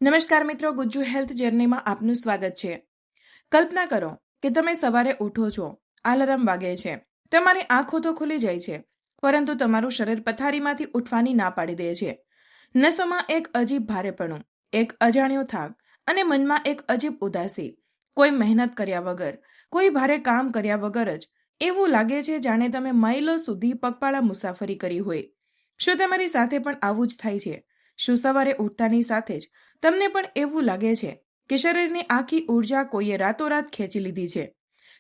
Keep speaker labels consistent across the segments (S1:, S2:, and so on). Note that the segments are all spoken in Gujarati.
S1: નમસ્કાર મિત્રો, ગુજ્જુ હેલ્થ જર્નીમાં આપનું સ્વાગત છે. કલ્પના કરો કે તમે સવારે ઉઠો છો, આલાર્મ વાગે છે, તમારી આંખો તો ખુલી જાય છે, પરંતુ તમારું શરીર પથારીમાંથી ઉઠવાની ના પાડી દે છે. નસોમાં એક અજીબ ભારેપણું, એક અજાણ્યો થાક અને મનમાં એક અજીબ ઉદાસી. કોઈ મહેનત કર્યા વગર, કોઈ ભારે કામ કર્યા વગર જ એવું લાગે છે જાણે તમે માઇલો સુધી પગપાળા મુસાફરી કરી હોય. શું તમારી સાથે પણ આવું જ થાય છે? શું સવારે ઉઠતાની સાથે જ તમને પણ એવું લાગે છે કે શરીરની આખી ઉર્જા કોઈએ રાતોરાત ખેંચી લીધી છે?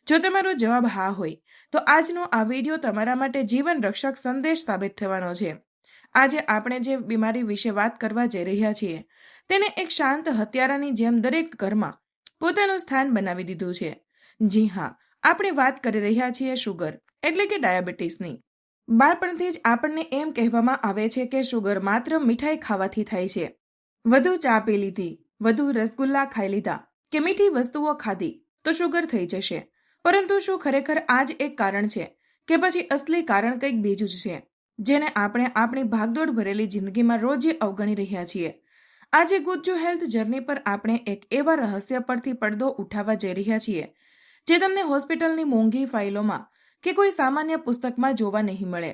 S1: જો તમારો જવાબ હા હોય તો આજનો આ વિડીયો તમારા માટે જીવન રક્ષક સંદેશ સાબિત થવાનો છે. આજે આપણે જે બીમારી વિશે વાત કરવા જઈ રહ્યા છીએ તેને એક શાંત હત્યારાની જેમ દરેક ઘરમાં પોતાનું સ્થાન બનાવી દીધું છે. જી હા, આપણે વાત કરી રહ્યા છીએ શુગર એટલે કે ડાયાબિટીસની. બાળપણથી જ આપણને એમ કહેવામાં આવે છે કે શુગર માત્ર મીઠાઈ ખાવાથી થાય છે. વધુ ચા પી લીધી, વધુ રસગુલ્લા ખાઈ લીધા કે મીઠી વસ્તુઓ ખાધી તો શુગર થઈ જશે. પરંતુ શું ખરેખર આ જ એક કારણ છે કે પછી અસલી કારણ કંઈક બીજું જ છે જેને આપણે આપણી ભાગદોડ ભરેલી જિંદગીમાં રોજ અવગણી રહ્યા છીએ? આજે ગુજ્જુ હેલ્થ જર્ની પર આપણે એક એવા રહસ્ય પરથી પડદો ઉઠાવવા જઈ રહ્યા છીએ જે તમને હોસ્પિટલની મોંઘી ફાઇલોમાં કે કોઈ સામાન્ય પુસ્તકમાં જોવા નહીં મળે.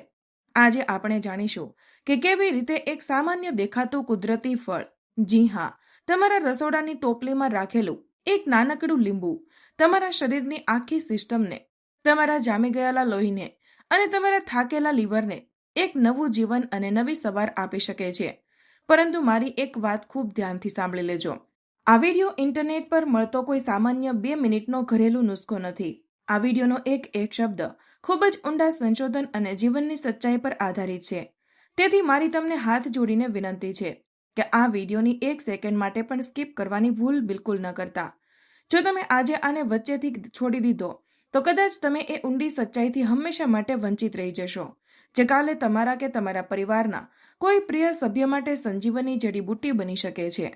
S1: આજે આપણે જાણીશું કે કેવી રીતે એક સામાન્ય દેખાતું કુદરતી ફળ, જી હા, તમારા રસોડાની ટોપલીમાં રાખેલું એક નાનકડું લીંબુ તમારા શરીરની આખી સિસ્ટમને, તમારા જામી ગયેલા લોહીને અને તમારા થાકેલા લીવરને એક નવું જીવન અને નવી સવાર આપી શકે છે. પરંતુ મારી એક વાત ખૂબ ધ્યાનથી સાંભળી લેજો. આ વિડીયો ઇન્ટરનેટ પર મળતો કોઈ સામાન્ય 2 મિનિટનો ઘરેલું નુસ્ખો નથી. આ વિડીયોનો એક શબ્દ ખૂબ જ ઊંડા સંશોધન અને જીવનની સચ્ચાઈ પર આધારિત છે. તેથી મારી તમને હાથ જોડીને વિનંતી છે કે આ વિડીયોની 1 સેકન્ડ માટે પણ સ્કીપ કરવાની ભૂલ બિલકુલ ન કરતા. જો તમે આજે આને વચ્ચેથી છોડી દીધો તો કદાચ તમે એ ઊંડી સચ્ચાઈથી હંમેશા માટે વંચિત રહી જશો જે કાલે તમારા કે તમારા પરિવારના કોઈ પ્રિય સભ્ય માટે સંજીવની જડીબુટ્ટી બની શકે છે.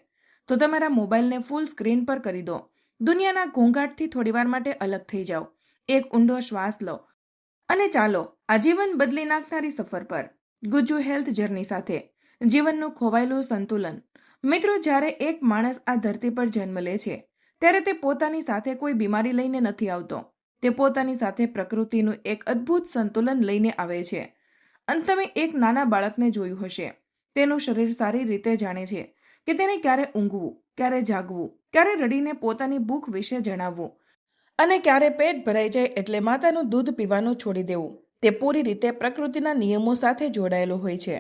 S1: તો તમારા મોબાઈલને ફૂલ સ્ક્રીન પર કરી દો. દુનિયાના ઘોંઘાટથી થોડીવાર માટે અલગ થઈ જાઓ. એક ઊંડો શ્વાસ લો અને ચાલો આ જીવન બદલી નાખનારી સફર પર ગુજ્જુ હેલ્થ જર્ની સાથે. જીવનનું ખોવાયેલું સંતુલન. મિત્રો, જ્યારે એક માણસ આ ધરતી પર જન્મ લે છે ત્યારે તે પોતાની સાથે કોઈ બીમારી લઈને નથી આવતો. તે પોતાની સાથે પ્રકૃતિનું એક અદ્ભુત સંતુલન લઈને આવે છે. અને તમે એક નાના બાળકને જોયું હશે. તેનું શરીર સારી રીતે જાણે છે કે તેને ક્યારે ઊંઘવું, ક્યારે જાગવું, ક્યારે રડીને પોતાની ભૂખ વિશે જણાવવું અને ક્યારે પેટ ભરાઈ જાય એટલે માતાનું દૂધ પીવાનું છોડી દેવું. તે પૂરી રીતે પ્રકૃતિના નિયમો સાથે જોડાયેલો હોય છે.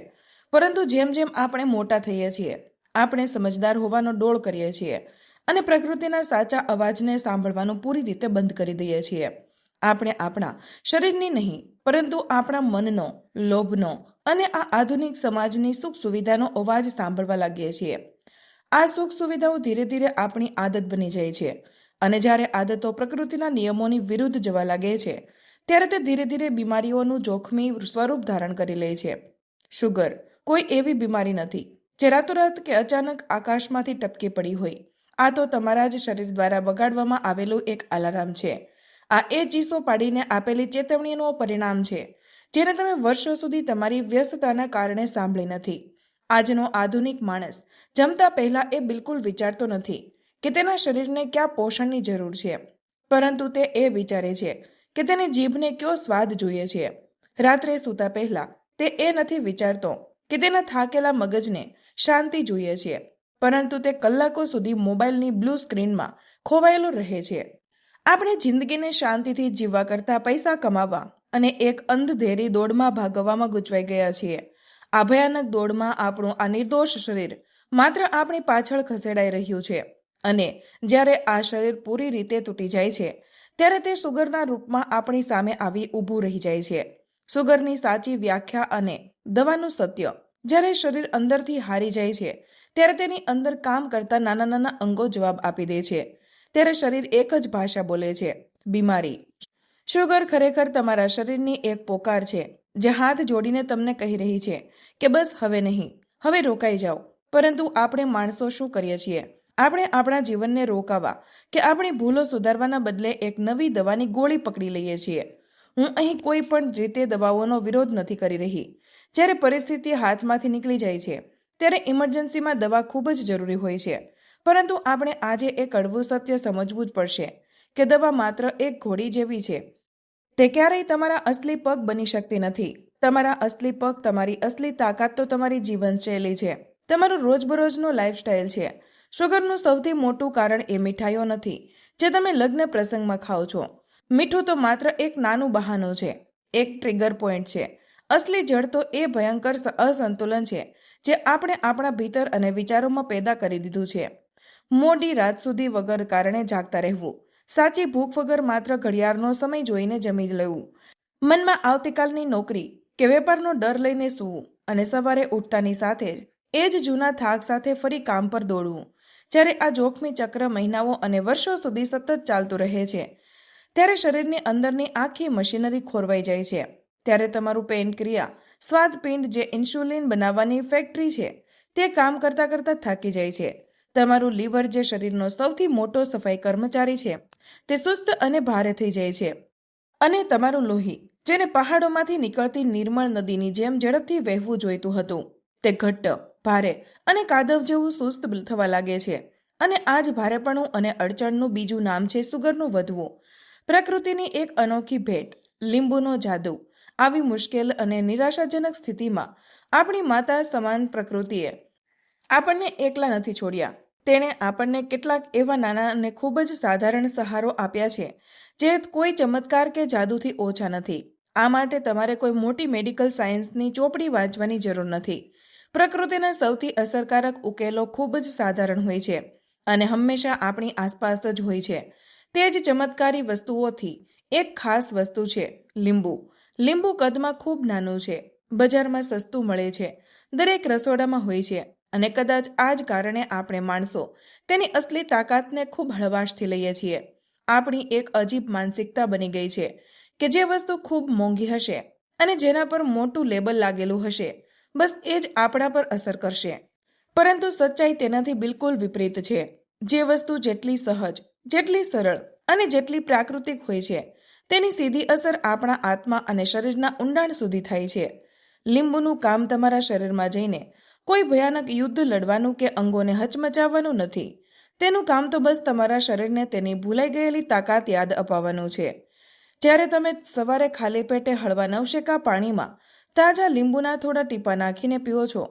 S1: પરંતુ જેમ જેમ આપણે મોટા થઈએ છીએ, આપણે સમજદાર હોવાનો ડોળ કરીએ છીએ અને પ્રકૃતિના સાચા અવાજને સાંભળવાનું પૂરી રીતે બંધ કરી દઈએ છીએ. આપણે આપણા શરીરની નહીં પરંતુ આપણા મનનો, લોભનો અને આ આધુનિક સમાજની સુખ સુવિધાનો અવાજ સાંભળવા લાગીએ છીએ. આ સુખ સુવિધાઓ ધીરે ધીરે આપણી આદત બની જાય છે અને જ્યારે આદતો પ્રકૃતિના નિયમોની વિરુદ્ધ જવા લાગે છે ત્યારે તે ધીરે ધીરે બીમારીઓનું જોખમી સ્વરૂપ ધારણ કરી લે છે. શુગર કોઈ એવી બીમારી નથી જે રાતોરાત કે અચાનક આકાશમાંથી ટપકી પડી હોય. આ તો તમારા જ શરીર દ્વારા વગાડવામાં આવેલું એક અલાર્મ છે. આ એ ચીસો પાડીને આપેલી ચેતવણીનું પરિણામ છે જેને તમે વર્ષો સુધી તમારી વ્યસ્તતાના કારણે સાંભળી નથી. આજનો આધુનિક માણસ જમતા પહેલા એ બિલકુલ વિચારતો નથી કે તેના શરીરને કયા પોષણની જરૂર છે, પરંતુ તે એ વિચારે છે કે તેને જીભને કયો સ્વાદ જોઈએ છે. રાત્રે સૂતા પહેલા તે એ નથી વિચારતો કે તેના થાકેલા મગજને શાંતિ જોઈએ છે, પરંતુ તે કલાકો સુધી મોબાઈલની બ્લુ સ્ક્રીનમાં ખોવાયેલો રહે છે. આપણે જિંદગીને શાંતિથી જીવવા કરતાં પૈસા કમાવા અને એક અંધધેરી દોડમાં ભાગવામાં ગૂંચવાઈ ગયા છીએ. આ ભયાનક દોડમાં આપણું આ નિર્દોષ શરીર માત્ર આપણી પાછળ ખસેડાઈ રહ્યું છે અને જ્યારે આ શરીર પૂરી રીતે તૂટી જાય છે ત્યારે તે સુગરના રૂપમાં આપણી સામે આવી ઊભું રહી જાય છે. સુગરની સાચી વ્યાખ્યા અને દવાનું સત્ય. જ્યારે શરીર અંદરથી હારી જાય છે ત્યારે તેની અંદર કામ કરતા નાના નાના અંગો જવાબ આપી દે છે. ત્યારે શરીર એક જ ભાષા બોલે છે, બીમારી. શુગર ખરેખર તમારા શરીરની એક પોકાર છે જે હાથ જોડીને તમને કહી રહી છે કે બસ હવે નહીં, હવે રોકાઈ જાઓ. પરંતુ આપણે માણસો શું કરીએ છીએ? આપણે આપણા જીવનને રોકાવા કે આપણી ભૂલો સુધારવાના બદલે એક નવી દવાની ગોળી પકડી લઈએ છીએ. હું અહીં કોઈ પણ રીતે દવાઓનો વિરોધ નથી કરી રહી. જ્યારે પરિસ્થિતિ હાથમાંથી નીકળી જાય છે ત્યારે ઇમરજન્સીમાં દવા ખૂબ જ જરૂરી હોય છે. પરંતુ આપણે આજે એ કડવું સત્ય સમજવું જ પડશે કે દવા માત્ર એક ઘોડી જેવી છે. તે ક્યારેય તમારા અસલી પગ બની શકતી નથી. તમારા અસલી પગ, તમારી અસલી તાકાત તો તમારી જીવનશૈલી છે, તમારું રોજબરોજનું લાઈફસ્ટાઈલ છે. શુગરનું સૌથી મોટું કારણ એ મીઠાઈઓ નથી જે તમે લગ્ન પ્રસંગમાં ખાઓ છો. મીઠું તો માત્ર એક નાનું બહાનું છે, એક ટ્રિગર પોઈન્ટ છે. અસલી જડ તો એ ભયંકર અસંતુલન છે જે આપણે આપણા ભીતર અને વિચારોમાં પેદા કરી દીધું છે. મોડી રાત સુધી વગર કારણે જાગતા રહેવું, સાચી ભૂખ વગર માત્ર ઘડિયાળનો સમય જોઈને જમી લેવું, મનમાં આવતીકાલની નોકરી કે વેપારનો ડર લઈને સૂવું અને સવારે ઉઠતાની સાથે જ એ જ જૂના થાક સાથે ફરી કામ પર દોડવું. જ્યારે આ જોખમી ચક્ર મહિનાઓ અને વર્ષો સુધી સતત ચાલતું રહે છે, ત્યારે શરીરની અંદરની આખી મશીનરી ખોરવાઈ જાય છે. ત્યારે તમારું પેનક્રિયા, સ્વાદપિંડ જે ઇન્સ્યુલિન બનાવવાની ફેક્ટરી છે, તે કામ કરતાં કરતાં થાકી જાય છે. તમારું લીવર જે શરીરનો સૌથી મોટો સફાઈ કર્મચારી છે, તે સુસ્ત અને ભારે થઈ જાય છે. અને તમારું લોહી, જેને પહાડોમાંથી નીકળતી નિર્મળ નદીની જેમ ઝડપથી વહેવું જોઈતું હતું, તે ઘટ્ટ, ભારે અને કાદવ જેવું સુસ્ત થવા લાગે છે. અને આ જ ભારેપણું અને અડચણનું બીજું નામ છે સુગરનું વધવું. પ્રકૃતિની એક અનોખી ભેટ, લીંબુનો જાદુ. આવી મુશ્કેલ અને નિરાશાજનક સ્થિતિમાં આપણી માતા સમાન પ્રકૃતિએ આપણને એકલા નથી છોડ્યા. તેણે આપણને કેટલાક એવા નાના અને ખૂબ જ સાધારણ સહારો આપ્યા છે જે કોઈ ચમત્કાર કે જાદુથી ઓછા નથી. આ માટે તમારે કોઈ મોટી મેડિકલ સાયન્સની ચોપડી વાંચવાની જરૂર નથી. પ્રકૃતિના સૌથી અસરકારક ઉકેલો ખૂબ જ સાધારણ હોય છે અને હંમેશા આપણી આસપાસ જ હોય છે. તે જ ચમત્કારી વસ્તુઓથી એક ખાસ વસ્તુ છે લીંબુ. લીંબુ કદમાં ખૂબ નાનું છે, બજારમાં સસ્તું મળે છે, દરેક રસોડામાં હોય છે અને કદાચ આ જ કારણે આપણે માણસો તેની અસલી તાકાતને ખૂબ હળવાશથી લઈએ છીએ. આપણી એક અજીબ માનસિકતા બની ગઈ છે કે જે વસ્તુ ખૂબ મોંઘી હશે અને જેના પર મોટું લેબલ લાગેલું હશે, બસ એ જ આપણા પર અસર કરશે. પરંતુ સચ્ચાઈ તેનાથી બિલકુલ વિપરીત છે. જે વસ્તુ જેટલી સહજ, જેટલી સરળ અને જેટલી પ્રાકૃતિક હોય છે, તેની સીધી અસર આપણા આત્મા અને શરીરના ઊંડાણ સુધી થાય છે. લીંબુનું કામ તમારા શરીરમાં જઈને કોઈ ભયાનક યુદ્ધ લડવાનું કે અંગોને હચમચાવવાનું નથી. તેનું કામ તો બસ તમારા શરીરને તેની ભૂલાઈ ગયેલી તાકાત યાદ અપાવવાનું છે. જ્યારે તમે સવારે ખાલી પેટે હળવા નવશેકા પાણીમાં તાજા લીંબુના થોડા ટીપા નાખીને પીઓ છો,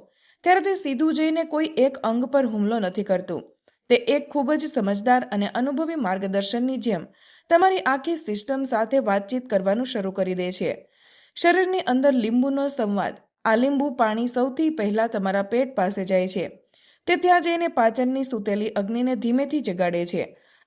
S1: ત્યારે તે સીધું જઈને કોઈ એક અંગ પર હુમલો નથી કરતું. તે એક ખૂબ જ સમજદાર અને અનુભવી માર્ગદર્શનની જેમ તમારી આખી સિસ્ટમ સાથે વાતચીત કરવાનું શરૂ કરી દે છે. શરીરની અંદર લીંબુનો સંવાદ. આ લીંબુ પાણી સૌથી પહેલા તમારા પેટ પાસે જાય છે. તે ત્યાં જઈને પાચનની સૂતેલી અગ્નિને ધીમેથી જગાડે છે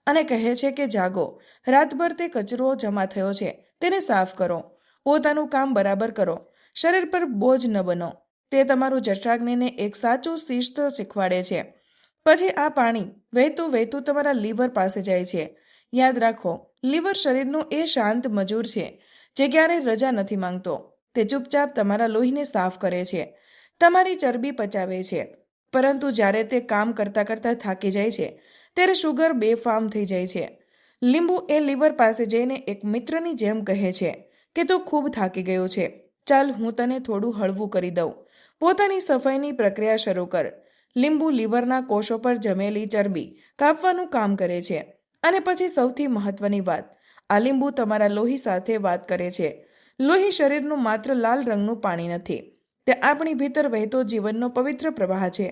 S1: અને કહે છે કે જાગો, રાતભર તે કચરો જમા થયો છે, તેને સાફ કરો, પોતાનું કામ બરાબર કરો, શરીર પર બોજ ન બનો. તે તમારું જઠરાગ્નિને એક સાચું શિસ્ત શીખવાડે છે. પછી આ પાણી વહેતું વહેતું તમારા લીવર પાસે જાય છે. યાદ રાખો, લીવર શરીરનું એ શાંત મજૂર છે જે ક્યારેય રજા નથી માંગતો. તે ચૂપચાપ તમારા લોહીને સાફ કરે છે, તમારી ચરબી પચાવે છે. પરંતુ જ્યારે તે કામ કરતાં કરતાં થાકી જાય છે, ત્યારે શુગર બેફામ થઈ જાય છે. લીંબુ એ લીવર પાસે જઈને એક મિત્રની જેમ કહે છે કે તું ખૂબ થાકી ગયો છે, ચાલ હું તને થોડું હળવું કરી દઉં. પોતાની સફાઈની પ્રક્રિયા શરૂ કર. લીંબુ લીવરના કોષો પર જમેલી ચરબી કાપવાનું કામ કરે છે. અને પછી સૌથી મહત્વની વાત, આ લીંબુ તમારા લોહી સાથે વાત કરે છે. લોહી શરીરનું માત્ર લાલ રંગનું પાણી નથી, તે આપણી ભીતર વહેતો જીવનનો પવિત્ર પ્રવાહ છે.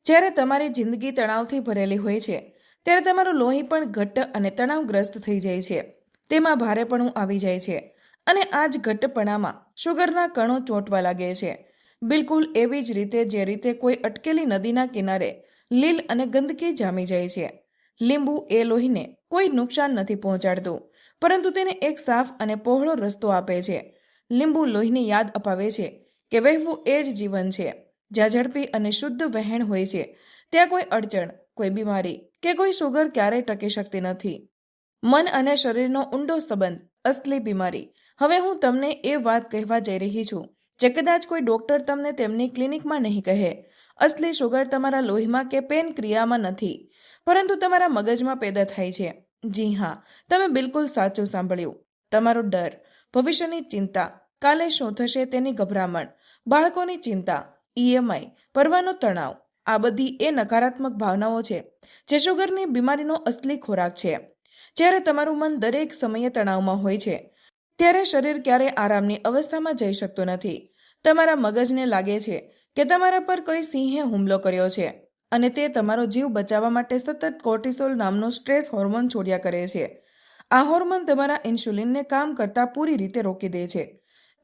S1: જ્યારે તમારી જિંદગી તણાવથી ભરેલી હોય છે, ત્યારે તમારું લોહી પણ ઘટ્ટ અને તણાવગ્રસ્ત થઈ જાય છે. તેમાં ભારેપણું આવી જાય છે અને આ જ ઘટ્ટપણામાં શુગરના કણો ચોંટવા લાગે છે. બિલકુલ એવી જ રીતે જે રીતે કોઈ અટકેલી નદીના કિનારે લીલ અને ગંદકી જામી જાય છે. લીંબુ એ લોહીને કોઈ નુકસાન નથી પહોંચાડતું, પરંતુ તેને એક સાફ અને પહોળો રસ્તો આપે છે. લીંબુ લોહીને યાદ અપાવે છે કે વહેવું એ જ જીવન છે. જ્યાં ઝડપી અને શુદ્ધ વહેણ હોય છે, ત્યાં કોઈ અડચણ, કોઈ બીમારી કે કોઈ શુગર ક્યારેય ટકી શકતી નથી. મન અને શરીરનો ઊંડો સંબંધ, અસલી બીમારી. હવે હું તમને એ વાત કહેવા જઈ રહી છું જે કદાચ કોઈ ડોક્ટર તમને તેમની ક્લિનિકમાં નહીં કહે. અસલી શુગર તમારા લોહીમાં કે પેનક્રિયામાં નથી, પરંતુ તમારા મગજમાં પેદા થાય છે. જી હા, તમે બિલકુલ સાચું સાંભળ્યું. તમારો ડર, ભવિષ્યની ચિંતા, કાલે શું થશે તેની ગભરામણ, બાળકોની ચિંતા, EMI, ભરવાનો તણાવ, આ બધી એ નકારાત્મક ભાવનાઓ છે જે શુગરની બીમારીનો અસલી ખોરાક છે. જ્યારે તમારું મન દરેક સમયે તણાવમાં હોય છે ત્યારે શરીર ક્યારેય આરામની અવસ્થામાં જઈ શકતું નથી. તમારા મગજને લાગે છે કે તમારા પર કોઈ સિંહે હુમલો કર્યો છે અને તે તમારો જીવ બચાવવા માટે સતત કોર્ટિસોલ નામનો સ્ટ્રેસ હોર્મોન છોડ્યા કરે છે. આ હોર્મોન તમારા ઇન્સ્યુલિનને કામ કરતા પૂરી રીતે રોકી દે છે.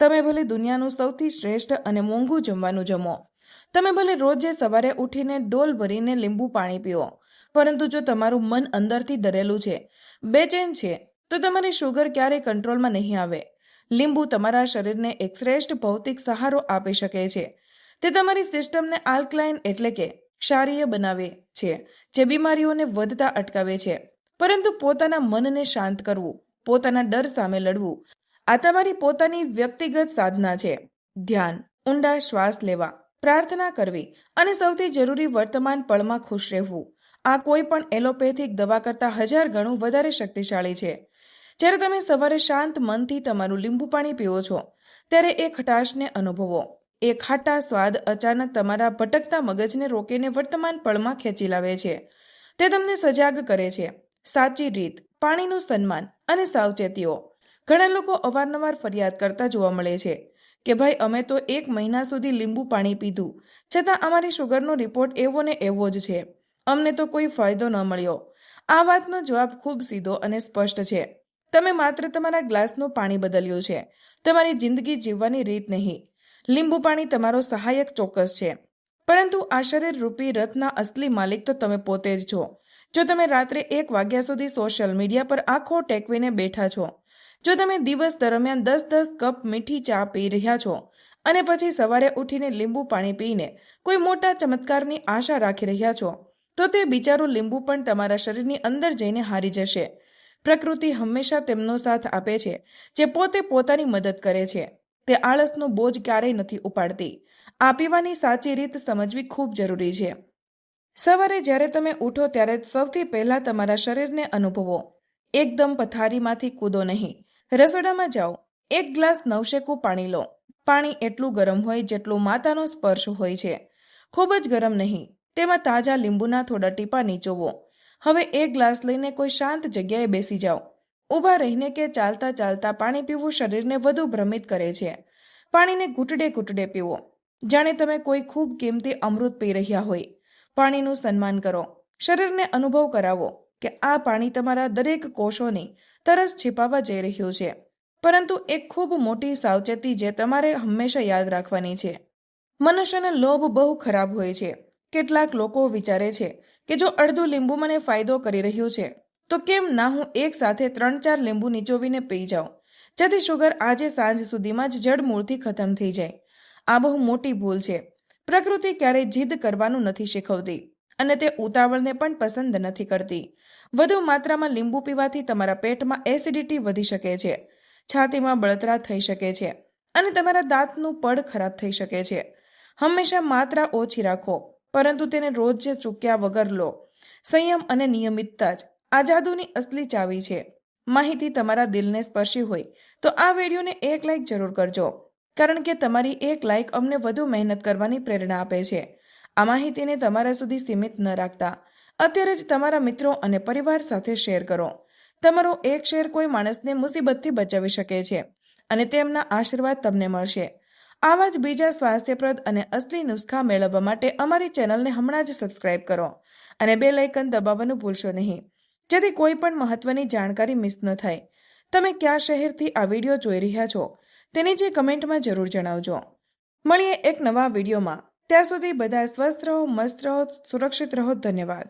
S1: તમે ભલે દુનિયાનું સૌથી શ્રેષ્ઠ અને મોંઘું જમવાનું જમો, તમે ભલે રોજે સવારે ઉઠીને ડોલ ભરીને લીંબુ પાણી પીઓ, પરંતુ જો તમારું મન અંદરથી ડરેલું છે, બેચેન છે, તો તમારી શુગર ક્યારેય કંટ્રોલમાં નહીં આવે. લીંબુ તમારા શરીરને એક શ્રેષ્ઠ ભૌતિક સહારો આપી શકે છે. તે તમારી સિસ્ટમને આલ્કલાઇન એટલે કે ક્ષારીય બનાવે છે, જે બીમારીઓને વધતા અટકાવે છે. પરંતુ પોતાના મનને શાંત કરવું, પોતાના ડર સામે લડવું, આ તમારી પોતાની વ્યક્તિગત સાધના છે. ધ્યાન, ઊંડા શ્વાસ લેવા, પ્રાર્થના કરવી અને સૌથી જરૂરી વર્તમાન પળમાં ખુશ રહેવું, આ કોઈ પણ એલોપેથિક દવા કરતાં 1000 ગણું વધારે શક્તિશાળી છે. જ્યારે તમે સવારે શાંત મનથી તમારું લીંબુ પાણી પીવો છો ત્યારે એ ખટાશને અનુભવો. એ ખાટા સ્વાદ અચાનક તમારા ભટકતા મગજને રોકીને વર્તમાન પળમાં ખેંચી લાવે છે. તે તમને સજાગ કરે છે. સાચી રીત, પાણીનું સન્માન અને સાવચેતીઓ. ઘણા લોકો અવારનવાર ફરિયાદ કરતા જોવા મળે છે કે ભાઈ, અમે તો 1 મહિના સુધી લીંબુ પાણી પીધું, છતાં અમારી શુગરનો રિપોર્ટ એવો ને એવો જ છે. અમને તો કોઈ ફાયદો ન મળ્યો. આ વાતનો જવાબ ખૂબ સીધો અને સ્પષ્ટ છે. તમે માત્ર તમારા ગ્લાસનું પાણી બદલ્યું છે, તમારી જિંદગી જીવવાની રીત નહીં. લીંબુ પાણી તમારો સહાયક ચોક્કસ છે, પરંતુ આ શરીર રૂપી રથના અસલી માલિક તો તમે પોતે જ છો. જો તમે રાત્રે 1 વાગ્યા સુધી સોશિયલ મીડિયા પર આંખો ટેકવીને બેઠા છો, જો તમે દિવસ દરમિયાન 10-10 કપ મીઠી ચા પી રહ્યા છો અને પછી સવારે ઉઠીને લીંબુ પાણી પીને કોઈ મોટા ચમત્કારની આશા રાખી રહ્યા છો, તો તે બિચારું લીંબુ પણ તમારા શરીરની અંદર જઈને હારી જશે. પ્રકૃતિ હંમેશા તેમનો સાથ આપે છે જે પોતે પોતાની મદદ કરે છે. તે આળસનો બોજ ક્યારેય નથી ઉપાડતી. આ પીવાની સાચી રીત સમજવી ખૂબ જરૂરી છે. સવારે જ્યારે તમે ઉઠો ત્યારે સૌથી પહેલા તમારા શરીરને અનુભવો. એકદમ પથારીમાંથી કૂદો નહીં. રસોડામાં જાઓ, 1 ગ્લાસ નવશેકું પાણી લો. પાણી એટલું ગરમ હોય જેટલું માતાનો સ્પર્શ હોય છે. ખૂબ જ ગરમ નહીં. તેમાં તાજા લીંબુના થોડા ટીપા નીચોવો. હવે 1 ગ્લાસ લઈને કોઈ શાંત જગ્યાએ બેસી જાઓ. ઊભા રહીને કે ચાલતા ચાલતા પાણી પીવું શરીરને વધુ ભ્રમિત કરે છે. પાણીને ઘૂંટડે ઘૂંટડે પીવો, જાણે તમે કોઈ ખૂબ કિંમતી અમૃત પી રહ્યા હોય. પાણીનું સન્માન કરો. શરીરને અનુભવ કરાવો કે આ પાણી તમારા દરેક કોષોની તરસ छिपाવવા જઈ રહ્યું છે. પરંતુ એક ખૂબ મોટી સાવચેતી જે તમારે હંમેશા યાદ રાખવાની છે. મનુષ્યનો લોભ બહુ ખરાબ હોય છે. કેટલાક લોકો વિચારે છે કે જો અડધું લીંબુ મને ફાયદો કરી રહ્યું છે તો કેમ ના હું એક સાથે 3-4 લીંબુ નીચોવીને પી જાઉં, જેથી શુગર આજે સાંજ સુધીમાં જ જડમૂળથી ખતમ થઈ જાય. આ બહુ મોટી ભૂલ છે. પ્રકૃતિ ક્યારેય જીદ કરવાનું નથી શીખવતી અને તે ઉતાવળને પણ પસંદ નથી કરતી. વધુ માત્રામાં લીંબુ પીવાથી તમારા પેટમાં એસિડિટી વધી શકે છે, છાતીમાં બળતરા થઈ શકે છે અને તમારા દાંતનું પડ ખરાબ થઈ શકે છે. હંમેશા માત્રા ઓછી રાખો, પરંતુ તેને રોજ ચૂક્યા વગર લો. સંયમ અને નિયમિતતા જ આ જાદુની અસલી ચાવી છે. માહિતી તમારા દિલને સ્પર્શી હોય તો આ વિડીયોને 1 લાઈક જરૂર કરજો, કારણ કે તમારી 1 લાઈક અમને વધુ મહેનત કરવાની પ્રેરણા આપે છે. આ માહિતીને તમારા સુધી સીમિત ન રાખતા અત્યારે જ તમારા મિત્રો અને પરિવાર સાથે શેર કરો. તમારો એક શેર કોઈ માણસને મુસીબતથી બચાવી શકે છે અને તેમના આશીર્વાદ તમને મળશે. આવા જ બીજા સ્વાસ્થ્યપ્રદ અને અસલી નુસ્ખા મેળવવા માટે અમારી ચેનલને હમણાં જ સબસ્ક્રાઇબ કરો અને બેલ આઇકન દબાવવાનું ભૂલશો નહીં, જેથી કોઈ પણ મહત્વની જાણકારી મિસ ન થાય. તમે કયા શહેરથી આ વિડીયો જોઈ રહ્યા છો તે નીચે કમેન્ટમાં જરૂર જણાવજો. મળીએ એક નવા વિડીયોમાં. ત્યાં સુધી બધા સ્વસ્થ રહો, મસ્ત રહો, સુરક્ષિત રહો. ધન્યવાદ.